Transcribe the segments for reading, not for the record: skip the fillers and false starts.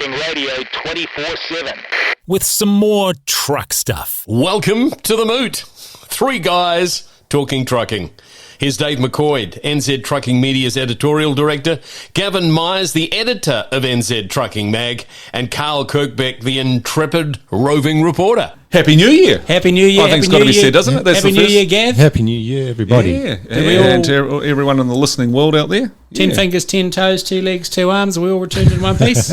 Trucking Radio 24/7. With some more truck stuff. Welcome to The Moot. Three guys talking trucking. Here's Dave McCoid, NZ Trucking Media's editorial director, Gavin Myers, the editor of NZ Trucking Mag, and Carl Kirkbeck, the intrepid roving reporter. Happy New Year. Happy New Year. I think it's got to be said, doesn't it? That's Happy New Year, Gav. Happy New Year, everybody. Yeah, and to everyone in the listening world out there. 10 fingers, 10 toes, 2 legs, 2 arms, are we all returned in one piece?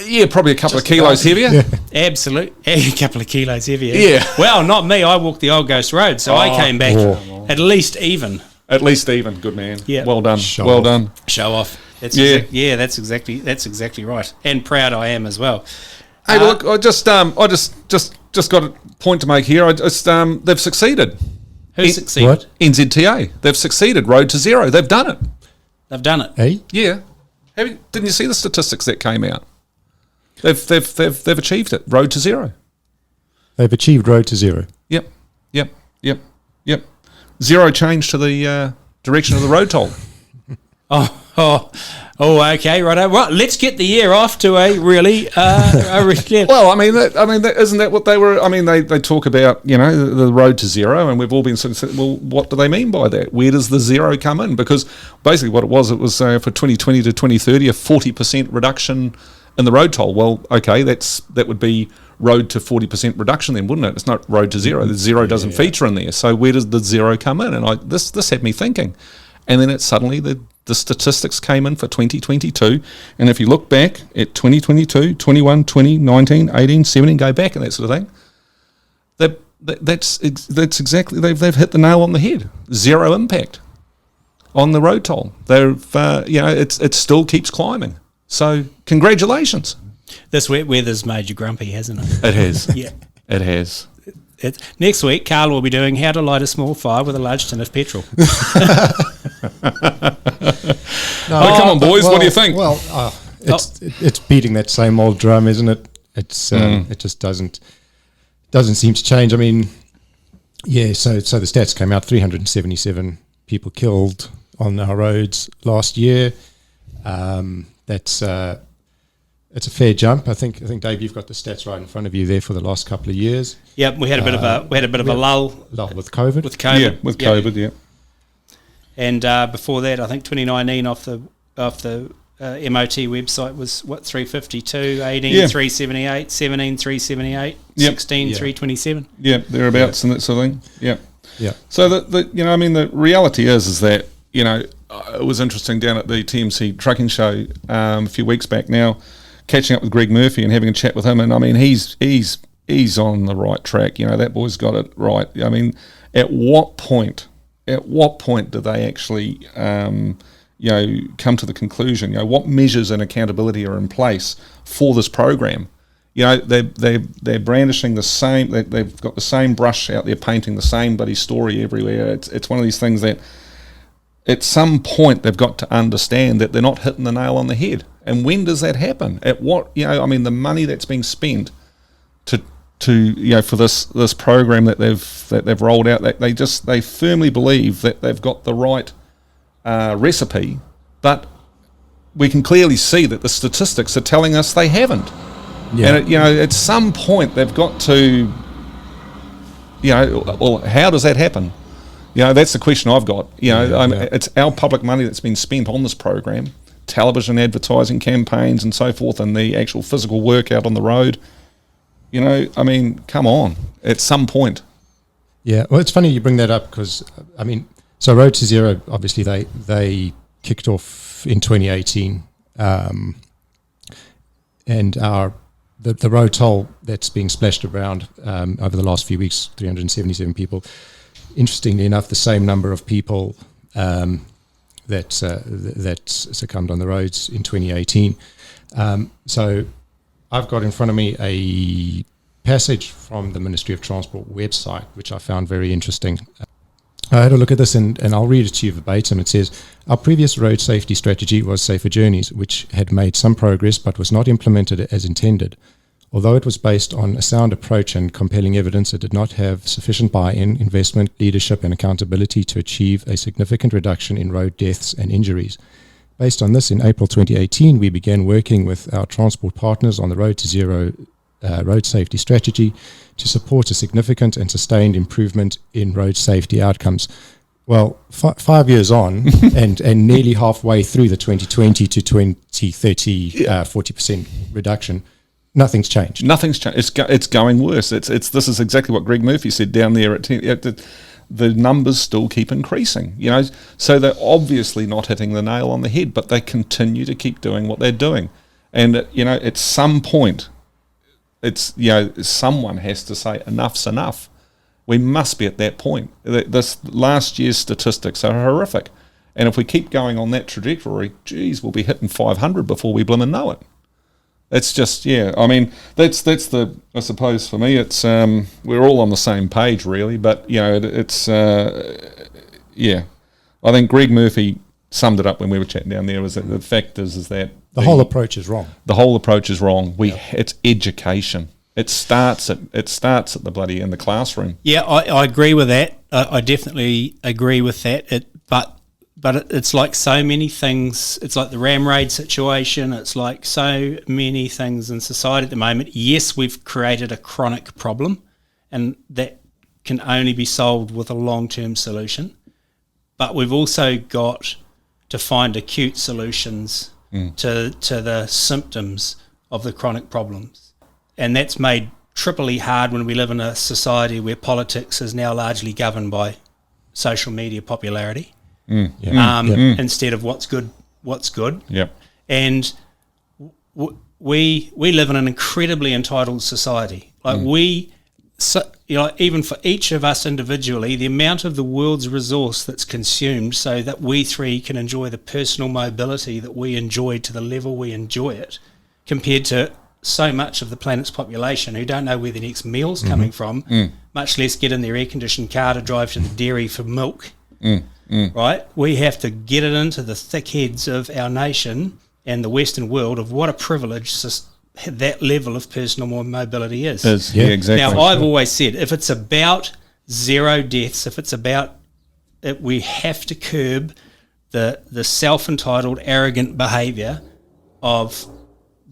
Yeah, probably a couple of kilos heavier. Yeah. Absolutely. A couple of kilos heavier. Yeah. Well, not me. I walked the Old Ghost Road, so I came back at least even. At least even. Good man. Yeah. Well done. Show well off. done. Show off. That's that's exactly right. And proud I am as well. Hey, look, I just got a point to make here. They've succeeded. Who succeeded? What? NZTA. They've succeeded. Road to zero. They've done it. They've done it. Hey? Yeah. Didn't you see the statistics that came out? They've achieved it. Road to zero. They've achieved road to zero. Yep. Zero change to the direction of the road toll. Okay, right. Well, let's get the year off to a really, Well, isn't that what they were? I mean, they talk about the road to zero, and we've all been sort of saying, well, what do they mean by that? Where does the zero come in? Because basically, what it was for 2020 to 2030, a 40% reduction in the road toll. Well, okay, that would be road to 40% reduction then, wouldn't it? It's not road to zero. The zero doesn't feature in there. So where does the zero come in? And this had me thinking, and then it suddenly the statistics came in for 2022, and if you look back at 2022, 21, 20, 19, 18, 17, go back and that sort of thing, that's exactly, they've hit the nail on the head. Zero impact on the road toll. It still keeps climbing. So congratulations. This wet weather's made you grumpy, hasn't it? It has. Yeah. It has. Next week, Carl will be doing how to light a small fire with a large tin of petrol. Come on, boys. What do you think? Well, it's beating that same old drum, isn't it? It's it just doesn't seem to change. I mean, yeah. So the stats came out: 377 people killed on our roads last year. It's a fair jump. I think Dave, you've got the stats right in front of you there for the last couple of years. Yep, we had a bit of a lull with COVID. COVID. COVID. Yeah. And before that, I think 2019 off the MOT website was 352, 18 378, 17 378, 16 327. Yeah, thereabouts and that sort of thing. Yeah. Yeah. So the reality is that it was interesting down at the TMC trucking show a few weeks back now, catching up with Greg Murphy and having a chat with him, and I mean he's on the right track. That boy's got it right. I mean, at what point do they actually come to the conclusion? What measures and accountability are in place for this program? They're brandishing the same. They've got the same brush out there, painting the same bloody story everywhere. It's one of these things that at some point they've got to understand that they're not hitting the nail on the head. And when does that happen? At what the money that's being spent to for this program that they've rolled out, they firmly believe that they've got the right recipe, but we can clearly see that the statistics are telling us they haven't. Yeah. And at some point they've got to well, how does that happen? That's the question I've got. It's our public money that's been spent on this program, television advertising campaigns and so forth, and the actual physical work out on the road. Come on, at some point. Yeah, well, it's funny you bring that up because, so Road to Zero, obviously they kicked off in 2018, and the road toll that's being splashed around over the last few weeks, 377 people. Interestingly enough, the same number of people that succumbed on the roads in 2018. So I've got in front of me a passage from the Ministry of Transport website, which I found very interesting. I had a look at this and I'll read it to you verbatim. It says, our previous road safety strategy was Safer Journeys, which had made some progress but was not implemented as intended. Although it was based on a sound approach and compelling evidence, it did not have sufficient buy-in, investment, leadership and accountability to achieve a significant reduction in road deaths and injuries. Based on this, in April 2018, we began working with our transport partners on the Road to Zero road safety strategy to support a significant and sustained improvement in road safety outcomes. Well, 5 years on, and nearly halfway through the 2020 to 2030 40% reduction, nothing's changed. Nothing's changed. It's going worse. This is exactly what Greg Murphy said down there at 10. The numbers still keep increasing, so they're obviously not hitting the nail on the head, but they continue to keep doing what they're doing. And, at some point, someone has to say enough's enough. We must be at that point. This last year's statistics are horrific. And if we keep going on that trajectory, geez, we'll be hitting 500 before we blimmin' know it. It's just, that's the, I suppose for me, it's, we're all on the same page really, but, it's, I think Greg Murphy summed it up when we were chatting down there, was that the fact is that the whole approach is wrong. The whole approach is wrong. It's education. It starts at the bloody, in the classroom. Yeah, I agree with that. I definitely agree with that. But it's like so many things. It's like the ram raid situation. It's like so many things in society at the moment. Yes, we've created a chronic problem, and that can only be solved with a long-term solution. But we've also got to find acute solutions to the symptoms of the chronic problems. And that's made triply hard when we live in a society where politics is now largely governed by social media popularity. Instead of what's good. Yep. And we live in an incredibly entitled society. Like even for each of us individually, the amount of the world's resource that's consumed so that we three can enjoy the personal mobility that we enjoy to the level we enjoy it, compared to so much of the planet's population who don't know where the next meal's coming from, much less get in their air-conditioned car to drive to the dairy for milk. Right? We have to get it into the thick heads of our nation and the Western world of what a privilege that level of personal mobility is. Yeah, exactly. Now, I've always said, if it's about zero deaths, if it's about it, we have to curb the self-entitled, arrogant behaviour of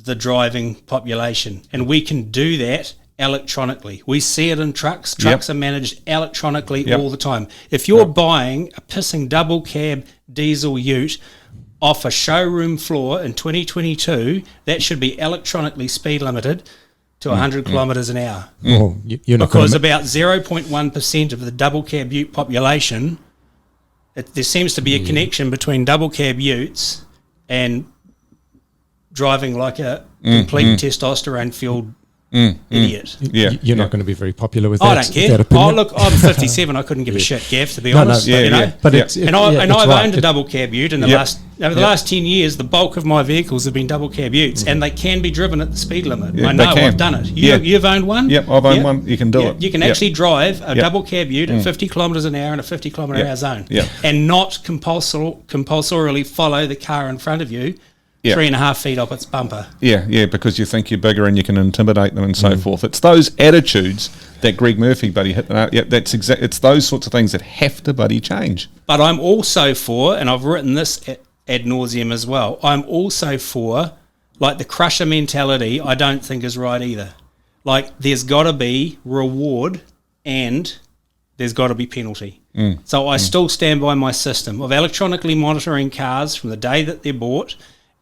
the driving population. And we can do that electronically. We see it in trucks. Trucks are managed electronically all the time. If you're buying a pissing double cab diesel ute off a showroom floor in 2022, that should be electronically speed limited to 100 kilometres an hour. Well, you're not because about 0.1% of the double cab ute population, there seems to be a connection between double cab utes and driving like a complete testosterone-fueled idiot. You're not going to be very popular with that. I don't care. That opinion. Look, I'm 57. I couldn't give a shit, Gav, to be honest. But I've owned a double cab ute in the last 10 years. The bulk of my vehicles have been double cab utes, and they can be driven at the speed limit. I know. I've done it. You've owned one. Yep, I've owned one. You can do it. You can actually drive a double cab ute at 50 kilometres an hour in a 50 kilometre hour zone, and not compulsorily follow the car in front of you 3.5 feet up its bumper. Because you think you're bigger and you can intimidate them and so forth. It's those attitudes that Greg Murphy, buddy, hit. It's those sorts of things that have to, buddy, change. But I'm also for, and I've written this ad nauseum as well, I'm also for, like, the crusher mentality I don't think is right either. Like, there's got to be reward and there's got to be penalty. So I still stand by my system of electronically monitoring cars from the day that they're bought.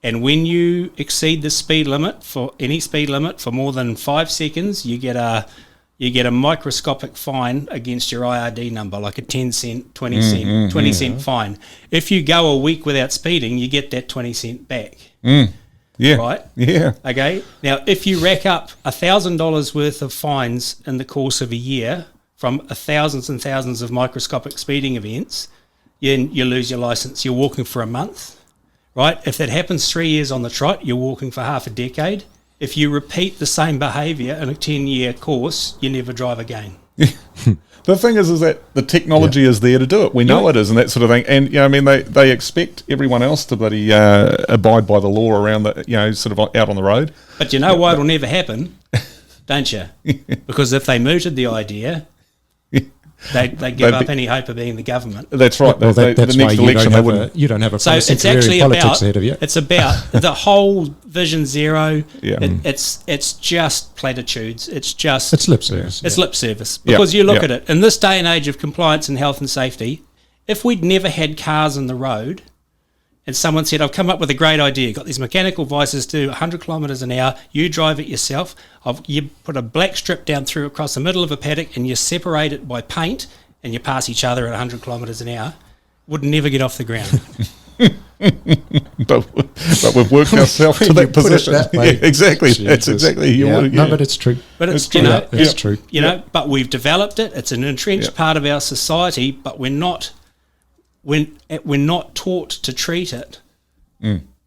And when you exceed the speed limit, for any speed limit for more than 5 seconds, you get a microscopic fine against your IRD number, like a 10 cent, 20 cent fine. If you go a week without speeding, you get that 20 cent back. Right? Yeah. Okay. Now, if you rack up $1,000 worth of fines in the course of a year from thousands and thousands of microscopic speeding events, you lose your license. You're walking for a month. Right? If that happens 3 years on the trot, you're walking for half a decade. If you repeat the same behaviour in a 10-year course, you never drive again. The thing is that the technology is there to do it. We know it is and that sort of thing. And, they expect everyone else to bloody abide by the law around the, sort of out on the road. But you know why it'll never happen, don't you? Because if they mooted the idea, they give up any hope of being the government. That's right. Well, that's the why next election, they wouldn't. you don't have a So it's parliamentary actually politics about ahead of you. it's about the whole Vision Zero. Yeah. It's just platitudes. It's lip service. It's lip service because you look at it in this day and age of compliance and health and safety. If we'd never had cars on the road, and someone said, "I've come up with a great idea. Got these mechanical vices to 100 kilometres an hour. You drive it yourself. You put a black strip down through across the middle of a paddock, and you separate it by paint, and you pass each other at 100 kilometres an hour." Would never get off the ground. but we've worked ourselves to that put it position. that way. Yeah, exactly. Jesus. That's exactly. No, but it's true. But it's true. It's true. But we've developed it. It's an entrenched part of our society. But we're not taught to treat it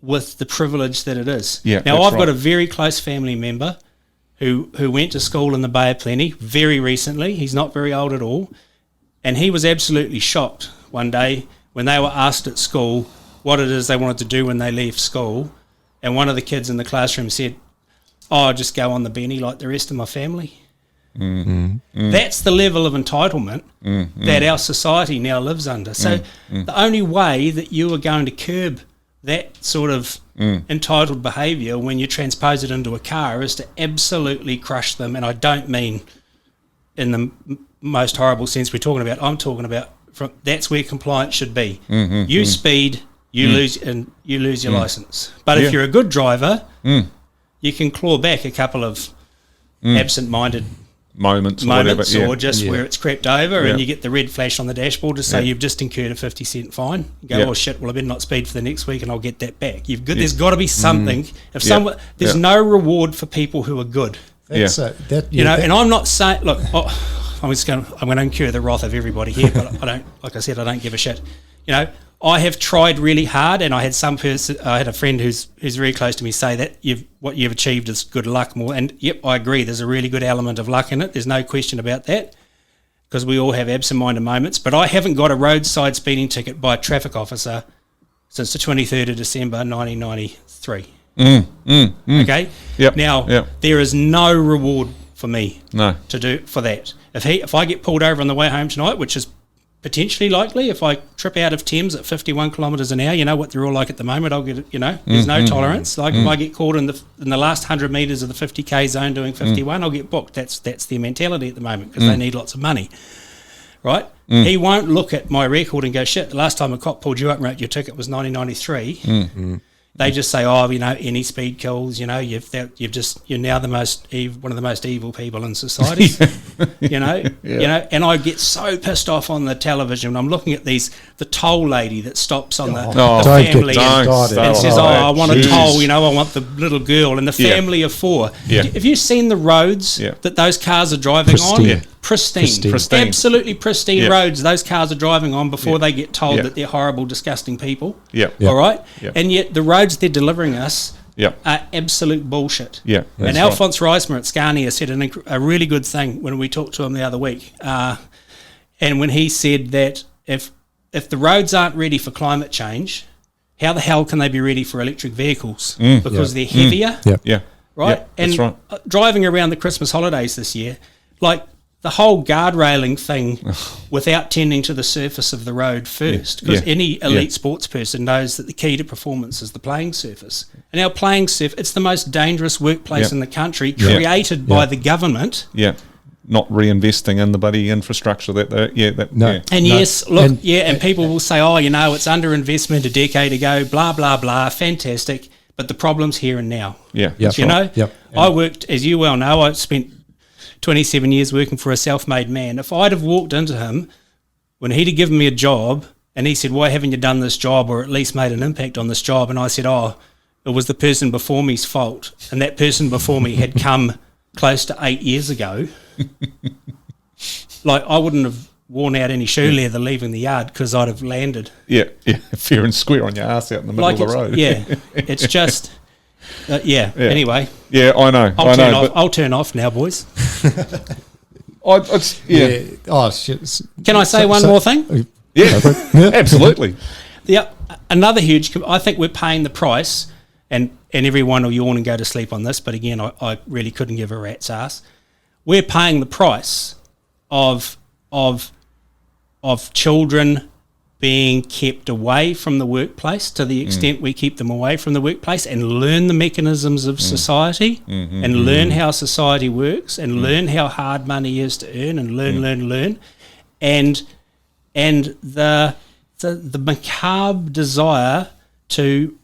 with the privilege that it is. Yeah, now, that's I've got right. a very close family member who went to school in the Bay of Plenty very recently. He's not very old at all. And he was absolutely shocked one day when they were asked at school what it is they wanted to do when they leave school. And one of the kids in the classroom said, "Oh, I'll just go on the Benny like the rest of my family." That's the level of entitlement that our society now lives under. So the only way that you are going to curb that sort of entitled behaviour when you transpose it into a car is to absolutely crush them. And I don't mean in the most horrible sense we're talking about. I'm talking about that's where compliance should be. You speed, you lose your licence. But if you're a good driver, you can claw back a couple of absent-minded moments or just where it's crept over and you get the red flash on the dashboard to say you've just incurred a 50-cent fine. You go, oh shit, well I better not speed for the next week and I'll get that back. There's got to be something. If someone, there's no reward for people who are good. And I'm not saying, look, I'm going to incur the wrath of everybody here, but I don't, like I said, I don't give a shit. I have tried really hard, and I had a friend who's very close to me say that what you've achieved is good luck more. And yep, I agree. There's a really good element of luck in it. There's no question about that, because we all have absent-minded moments. But I haven't got a roadside speeding ticket by a traffic officer since the 23rd of December 1993. Okay. Yep. Now there is no reward for me to do for that. If I get pulled over on the way home tonight, which is potentially likely, if I trip out of Thames at 51 kilometres an hour, you know what they're all like at the moment, I'll get, there's no tolerance. Like if I get caught in the last 100 metres of the 50k zone doing 51, I'll get booked. That's their mentality at the moment, because they need lots of money, right? He won't look at my record and go, shit, the last time a cop pulled you up and wrote your ticket was 1993. They just say, any speed kills. You're now one of the most evil people in society. And I get so pissed off on the television when I'm looking at the toll lady that stops on the family and says, I want a toll. I want the little girl and the family of four. Have you seen the roads that those cars are driving on? Pristine. Absolutely pristine roads those cars are driving on before they get told that they're horrible, disgusting people. All right? And yet the roads they're delivering us are absolute bullshit. And Alphonse Reismer at Scania said a really good thing when we talked to him the other week. And when he said that if the roads aren't ready for climate change, how the hell can they be ready for electric vehicles? Because they're heavier. Right? And driving around the Christmas holidays this year, like, the whole guard railing thing without tending to the surface of the road first, because any elite sports person knows that the key to performance is the playing surface. And our playing surface, it's the most dangerous workplace in the country, created by the government. Not reinvesting in the bloody infrastructure and people will say, it's underinvestment a decade ago, blah, blah, blah, fantastic, but the problem's here and now. I worked, as you well know, I spent 27 years working for a self-made man. If I'd have walked into him when he'd have given me a job and he said, why haven't you done this job or at least made an impact on this job? And I said, it was the person before me's fault. And that person before me had come close to 8 years ago. Like, I wouldn't have worn out any shoe leather leaving the yard because I'd have landed. Fair and square on your ass out in the middle of the road. It's just... Anyway. I know. I'll turn off now, boys. Oh, shit. Can I say one more thing? Absolutely. Another huge... I think we're paying the price, and everyone will yawn and go to sleep on this, but again, I really couldn't give a rat's ass. We're paying the price of of children being kept away from the workplace to the extent we keep them away from the workplace and learn the mechanisms of society and learn how society works and learn how hard money is to earn and learn. And the macabre desire to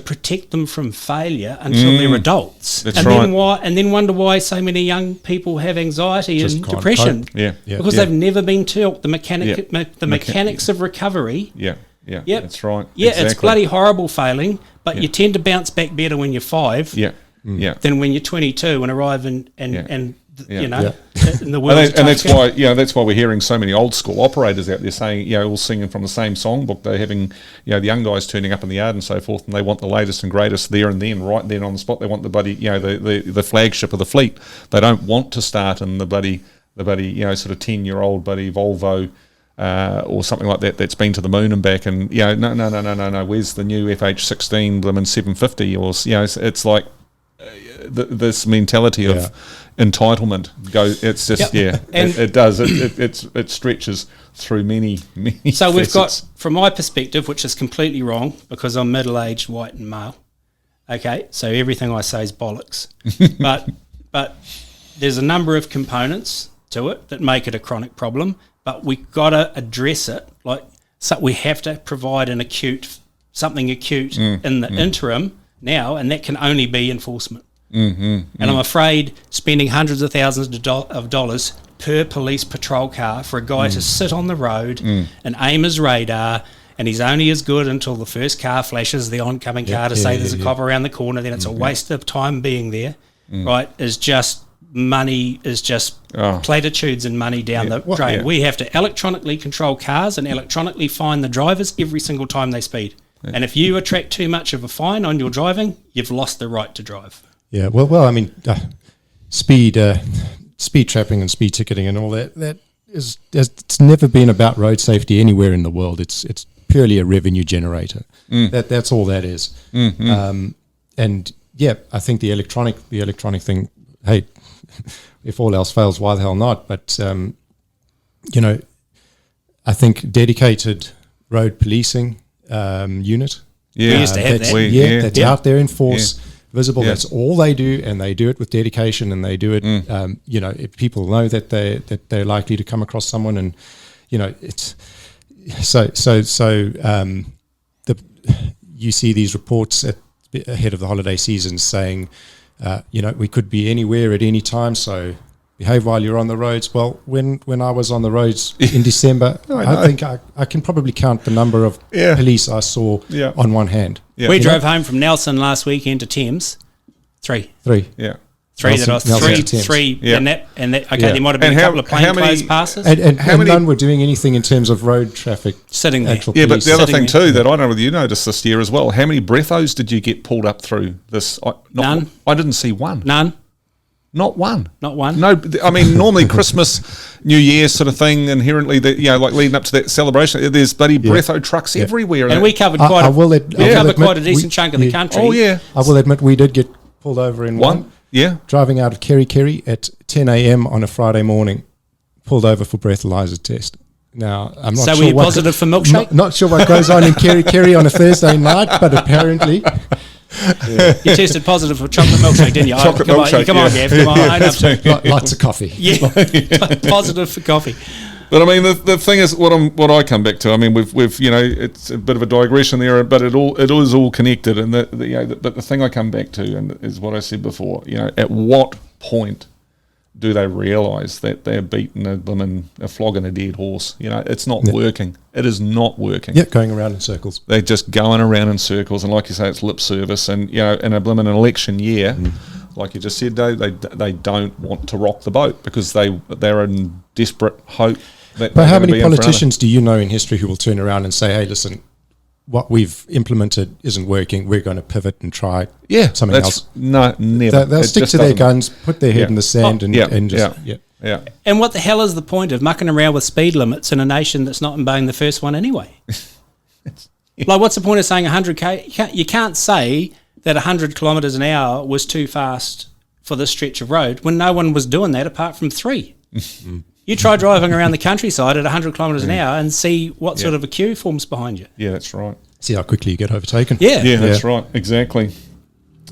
protect them from failure until they're adults. That's and right. then wonder why so many young people have anxiety Just and can't depression. cope. Because they've never been taught the mechanics of recovery. Yep. That's right. Yeah, exactly. it's bloody horrible failing, but you tend to bounce back better when you're 5 than when you're 22 and arrive and you know, in the world. And that's why, that's why we're hearing so many old school operators out there saying, all singing from the same songbook. They're having, the young guys turning up in the yard and so forth, and they want the latest and greatest there and then, right then on the spot. They want the bloody, the flagship of the fleet. They don't want to start in the bloody, sort of 10-year-old bloody Volvo. Or something like that that's been to the moon and back, and no. Where's the new FH16 Blimmin 750? Or it's like this mentality of entitlement. It's just it does. It stretches through many. So we've facets. got, from my perspective, which is completely wrong because I'm middle-aged, white, and male. Okay, so everything I say is bollocks, but there's a number of components to it that make it a chronic problem. But we've got to address it. So we have to provide something acute in the interim now, and that can only be enforcement. And I'm afraid spending hundreds of thousands of dollars per police patrol car for a guy to sit on the road and aim his radar, and he's only as good until the first car flashes the oncoming car to say there's a cop around the corner, then it's a waste of time being there, right, is just... Money is just platitudes and money down the drain. We have to electronically control cars and electronically fine the drivers every single time they speed. And if you attract too much of a fine on your driving, you've lost the right to drive. Yeah, well, I mean, speed trapping and speed ticketing and all that it's never been about road safety anywhere in the world. It's purely a revenue generator. That's all that is. And yeah, I think the electronic thing. Hey, if all else fails, why the hell not? But I think dedicated road policing unit. We used to have that. That's out there in force, visible. That's all they do, and they do it with dedication, and they do it. If people know that they're likely to come across someone, and it's you see these reports ahead of the holiday season saying, we could be anywhere at any time, so behave while you're on the roads. Well, when I was on the roads in December, I think I can probably count the number of police I saw on one hand. Yeah. We drove home from Nelson last weekend to Thames. Three. Yeah. Three. Yeah. And that there might have been a couple of plainclothes passes. And none were doing anything in terms of road traffic. Sitting there. Yeah, but the other thing too that I don't know whether you noticed this year as well, how many breathos did you get pulled up through this? None. I didn't see one. None. Not one. Not one. No, I mean, normally Christmas, New Year sort of thing, inherently, like leading up to that celebration, there's bloody breatho trucks everywhere. And we covered quite a decent chunk of the country. Oh, yeah. I will admit we did get pulled over in one. Yeah. Driving out of Kerry at 10 a.m. on a Friday morning, pulled over for breathalyzer test. Now, I'm not sure. So were you positive for milkshake? Not sure what goes on in Kerry on a Thursday night, but apparently... You tested positive for chocolate milkshake, didn't you? Chocolate milkshake, come on, Gav. Come on. Lots of coffee. Yeah, positive for coffee. But I mean, the thing is, what I come back to. I mean, we've it's a bit of a digression there, but it is all connected. And but the thing I come back to, and is what I said before. At what point do they realise that they're beating a flogging a dead horse? It's not working. It is not working. Yeah, going around in circles. They're just going around in circles, and like you say, it's lip service. And in a blimmin' election year, like you just said, Dave, they don't want to rock the boat because they're in desperate hope. But how many politicians do you know in history who will turn around and say, "Hey, listen, what we've implemented isn't working. We're going to pivot and try something else." No, never. They'll stick to their guns, put their head in the sand, and just. And what the hell is the point of mucking around with speed limits in a nation that's not obeying the first one anyway? Like, what's the point of saying 100k? You can't say that 100 kilometres an hour was too fast for this stretch of road when no one was doing that apart from 3. You try driving around the countryside at 100 kilometres an hour and see what sort of a queue forms behind you. Yeah, that's right. See how quickly you get overtaken. Yeah. Yeah, that's right. Exactly.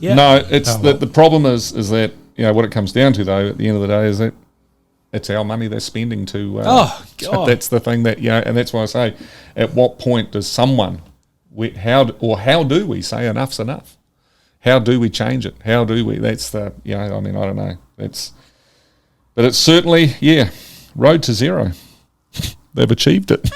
Yeah. No, it's the problem is that, what it comes down to, though, at the end of the day, is that it's our money they're spending to. Oh, God. That's the thing that, and that's why I say, at what point does someone, how do we say enough's enough? How do we change it? How do we? That's the, I don't know. But it's certainly, road to zero. They've achieved it.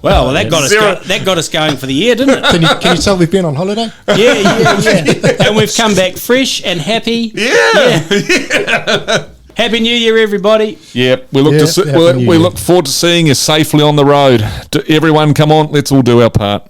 Well, that got us going for the year, didn't it? Can you tell we've been on holiday? Yeah. And we've come back fresh and happy. Yeah. Happy New Year, everybody. Yep. We look forward to seeing you safely on the road. Everyone, come on, let's all do our part.